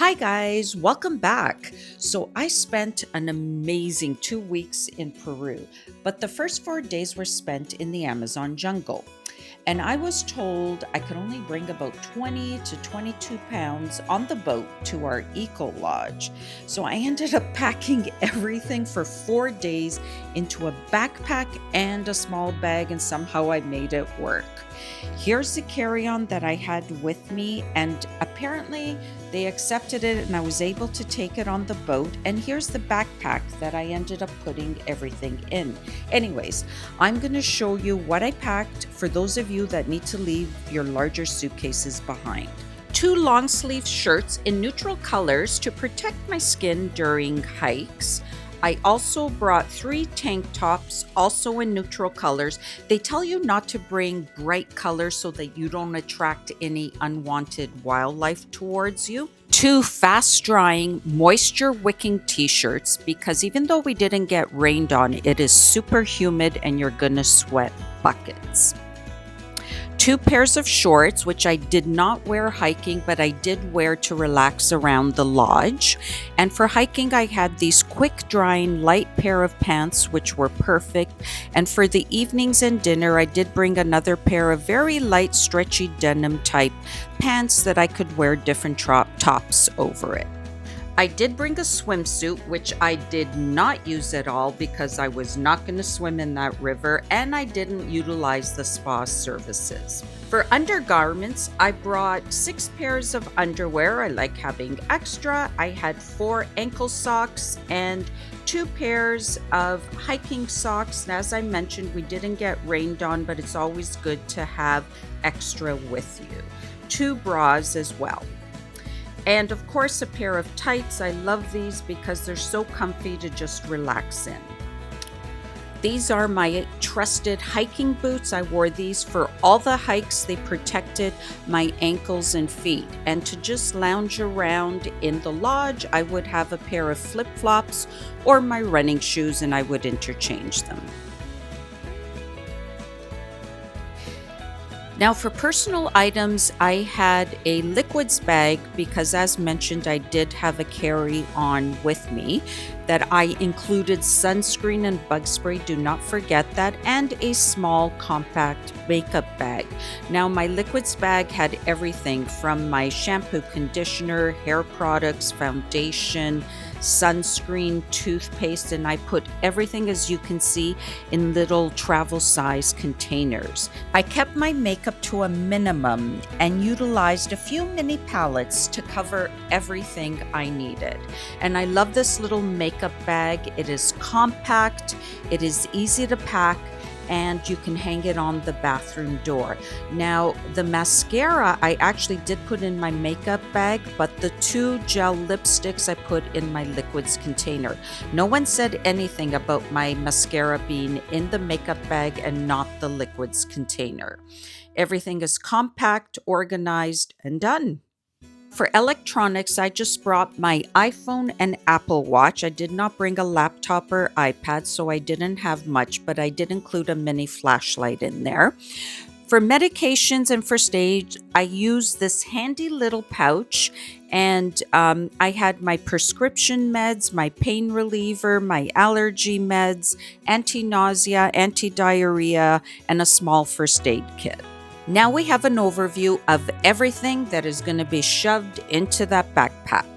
Hi, guys, welcome back. So, I spent an amazing 2 weeks in Peru, but the first 4 days were spent in the Amazon jungle. And I was told I could only bring about 20 to 22 pounds on the boat to our eco lodge. So I ended up packing everything for 4 days into a backpack and a small bag, and somehow I made it work. Here's the carry on that I had with me, and apparently they accepted it and I was able to take it on the boat. And here's the backpack that I ended up putting everything in. Anyways, I'm going to show you what I packed for those of you that need to leave your larger suitcases behind. Two long sleeve shirts in neutral colors to protect my skin during hikes. I also brought 3 tank tops, also in neutral colors. They tell you not to bring bright colors so that you don't attract any unwanted wildlife towards you. 2 fast drying, moisture wicking t-shirts, because even though we didn't get rained on, it is super humid and you're gonna sweat buckets. 2 pairs of shorts, which I did not wear hiking, but I did wear to relax around the lodge. And for hiking, I had these quick drying light pair of pants, which were perfect. And for the evenings and dinner, I did bring another pair of very light, stretchy denim type pants that I could wear different tops over it. I did bring a swimsuit, which I did not use at all because I was not going to swim in that river, and I didn't utilize the spa services. For undergarments, I brought 6 pairs of underwear. I like having extra. I had 4 ankle socks and 2 pairs of hiking socks. And as I mentioned, we didn't get rained on, but it's always good to have extra with you. 2 bras as well. And of course, a pair of tights. I love these because they're so comfy to just relax in. These are my trusted hiking boots. I wore these for all the hikes. They protected my ankles and feet. And to just lounge around in the lodge, I would have a pair of flip-flops or my running shoes, and I would interchange them. Now for personal items, I had a liquids bag because, as mentioned, I did have a carry-on with me that I included sunscreen and bug spray. Do not forget that. And a small compact makeup bag. Now my liquids bag had everything from my shampoo, conditioner, hair products, foundation, sunscreen, toothpaste, and I put everything, as you can see, in little travel size containers. I kept my makeup to a minimum and utilized a few mini palettes to cover everything I needed. And I love this little makeup bag. It is compact, it is easy to pack, and you can hang it on the bathroom door. Now, the mascara I actually did put in my makeup bag, but the 2 gel lipsticks I put in my liquids container. No one said anything about my mascara being in the makeup bag and not the liquids container. Everything is compact, organized, and done. For electronics, I just brought my iPhone and Apple Watch. I did not bring a laptop or iPad, so I didn't have much, but I did include a mini flashlight in there. For medications and first aid, I used this handy little pouch, and I had my prescription meds, my pain reliever, my allergy meds, anti-nausea, anti-diarrhea, and a small first aid kit. Now we have an overview of everything that is going to be shoved into that backpack.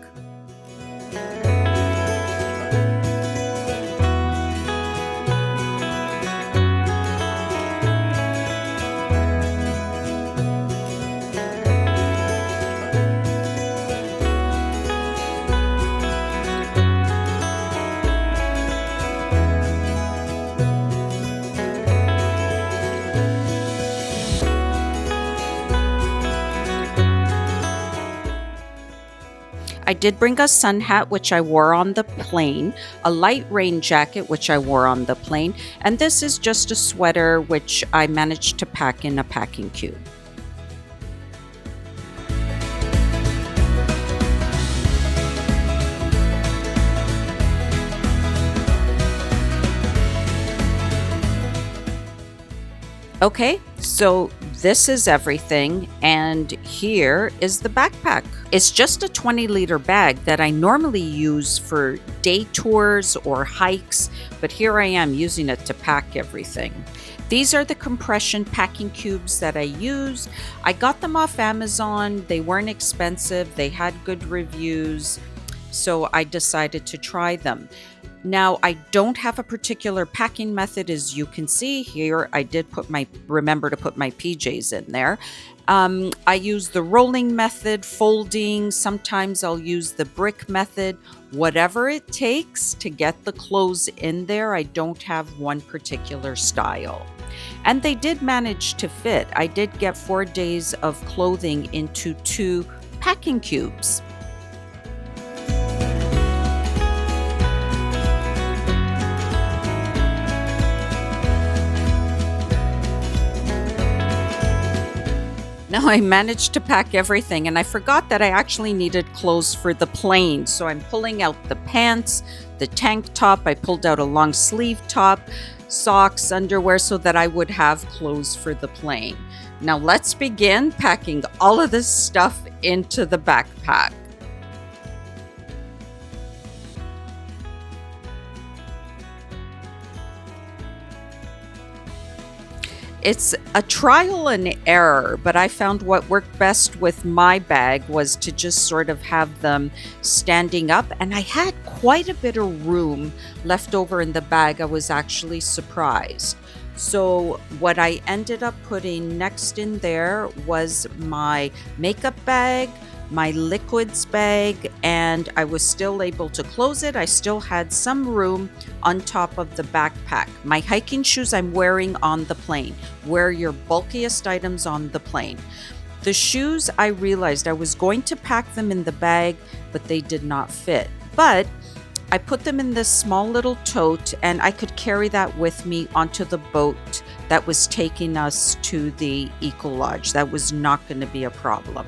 I did bring a sun hat, which I wore on the plane, a light rain jacket, which I wore on the plane, and this is just a sweater, which I managed to pack in a packing cube. Okay, so this is everything, and here is the backpack. It's just a 20-liter bag that I normally use for day tours or hikes, but here I am using it to pack everything. These are the compression packing cubes that I use. I got them off Amazon. They weren't expensive. They had good reviews, so I decided to try them. Now, I don't have a particular packing method, as you can see here. I did remember to put my PJs in there. I use the rolling method, folding. Sometimes I'll use the brick method. Whatever it takes to get the clothes in there. I don't have one particular style. And they did manage to fit. I did get 4 days of clothing into 2 packing cubes. Now I managed to pack everything, and I forgot that I actually needed clothes for the plane. So I'm pulling out the pants, the tank top. I pulled out a long sleeve top, socks, underwear, so that I would have clothes for the plane. Now let's begin packing all of this stuff into the backpack. It's a trial and error, but I found what worked best with my bag was to just sort of have them standing up, and I had quite a bit of room left over in the bag. I was actually surprised. So what I ended up putting next in there was my makeup bag, my liquids bag, and I was still able to close it. I still had some room on top of the backpack. My hiking shoes I'm wearing on the plane. Wear your bulkiest items on the plane. The shoes, I realized I was going to pack them in the bag, but they did not fit. But I put them in this small little tote, and I could carry that with me onto the boat that was taking us to the Eco Lodge. That was not going to be a problem.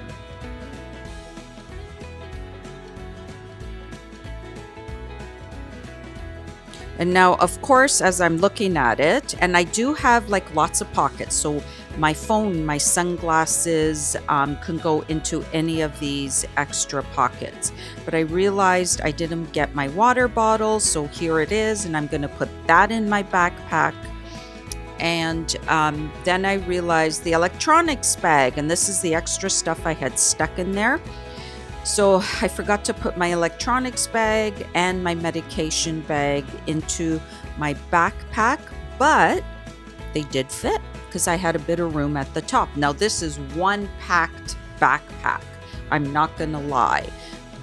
And now, of course, as I'm looking at it, and I do have like lots of pockets. So my phone, my sunglasses can go into any of these extra pockets. But I realized I didn't get my water bottle. So here it is. And I'm going to put that in my backpack. And then I realized the electronics bag, and this is the extra stuff I had stuck in there. So I forgot to put my electronics bag and my medication bag into my backpack, but they did fit because I had a bit of room at the top. Now this is one packed backpack, I'm not gonna lie,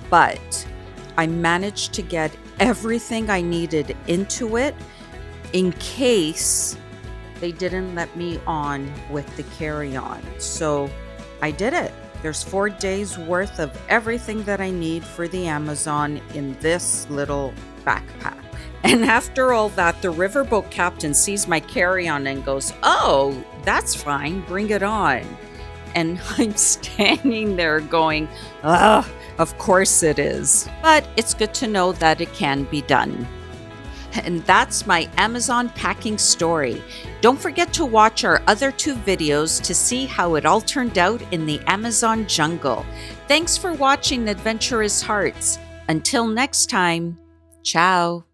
but I managed to get everything I needed into it in case they didn't let me on with the carry-on. So I did it. There's 4 days worth of everything that I need for the Amazon in this little backpack. And after all that, the riverboat captain sees my carry-on and goes, "Oh, that's fine, bring it on." And I'm standing there going, "Ugh, of course it is." But it's good to know that it can be done. And that's my Amazon packing story. Don't forget to watch our other 2 videos to see how it all turned out in the Amazon jungle. Thanks for watching Adventurous Hearts. Until next time, ciao.